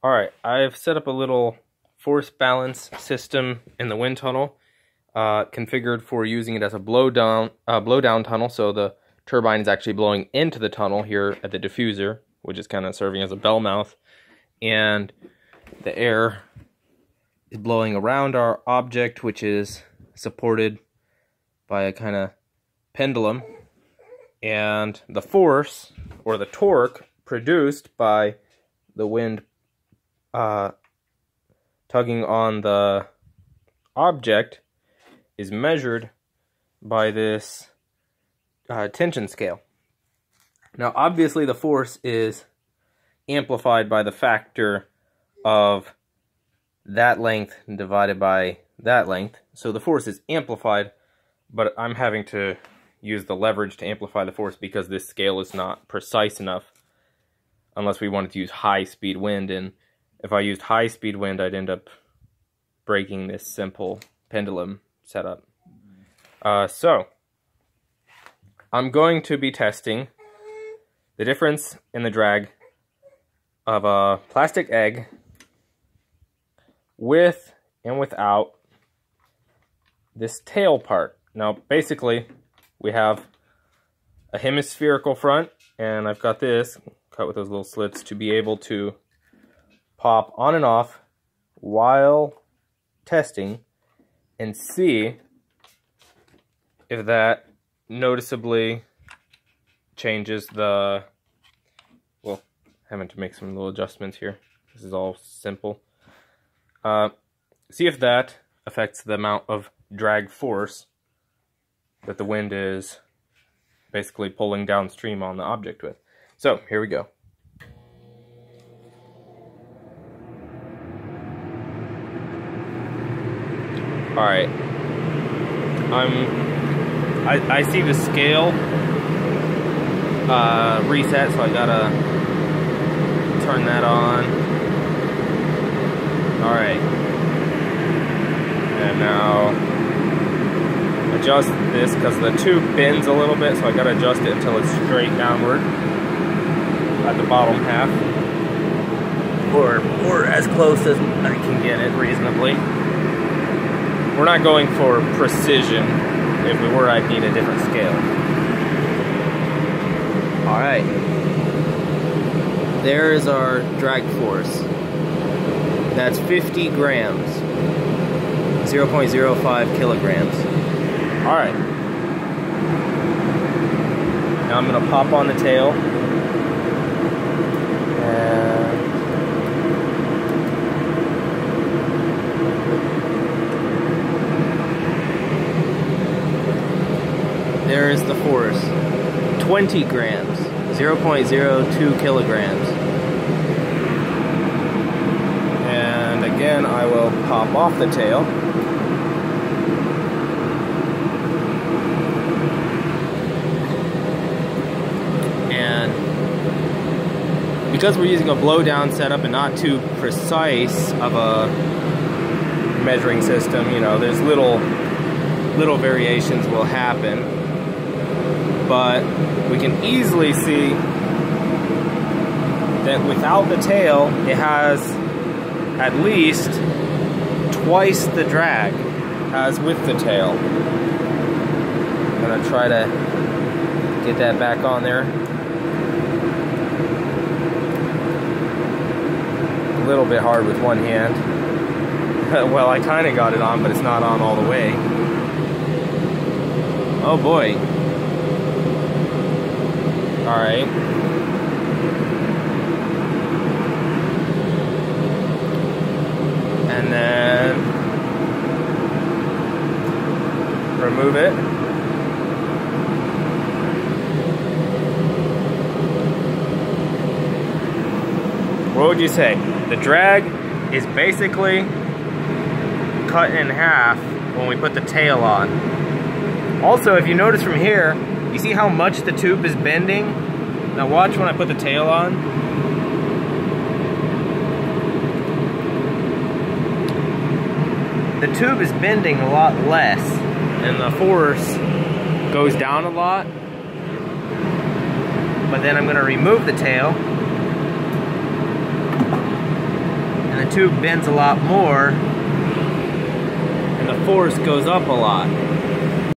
Alright, I've set up a little force balance system in the wind tunnel, configured for using it as a blow down tunnel, so the turbine is actually blowing into the tunnel here at the diffuser, which is kind of serving as a bell mouth, and the air is blowing around our object, which is supported by a kind of pendulum, and the force, or the torque, produced by the wind tugging on the object is measured by this tension scale. Now, obviously, the force is amplified by the factor of that length divided by that length. So the force is amplified, but I'm having to use the leverage to amplify the force because this scale is not precise enough unless we wanted to use high-speed wind, and if I used high-speed wind, I'd end up breaking this simple pendulum setup. So, I'm going to be testing the difference in the drag of a plastic egg with and without this tail part. Now, basically, we have a hemispherical front, and I've got this cut with those little slits to be able to pop on and off while testing and see if that noticeably changes the, well, having to make some little adjustments here. This is all simple. See if that affects the amount of drag force that the wind is basically pulling downstream on the object with. So, here we go. Alright, I see the scale reset, so I gotta turn that on. Alright, and now adjust this because the tube bends a little bit, so I gotta adjust it until it's straight downward at the bottom half, or as close as I can get it reasonably. We're not going for precision. If we were, I'd need a different scale. Alright. There is our drag force. That's 50 grams. 0.05 kilograms. Alright. Now I'm going to pop on the tail. There is the force, 20 grams, 0.02 kilograms. And again, I will pop off the tail. And because we're using a blowdown setup and not too precise of a measuring system, you know, there's little variations will happen. But we can easily see that without the tail, it has at least twice the drag as with the tail. I'm gonna try to get that back on there. A little bit hard with one hand. Well, I kind of got it on, but it's not on all the way. Oh boy. Alright. And then remove it. What would you say? The drag is basically cut in half when we put the tail on. Also, if you notice from here, you see how much the tube is bending? Now watch when I put the tail on. The tube is bending a lot less, and the force goes down a lot. But then I'm going to remove the tail. tube bends a lot more and the force goes up a lot.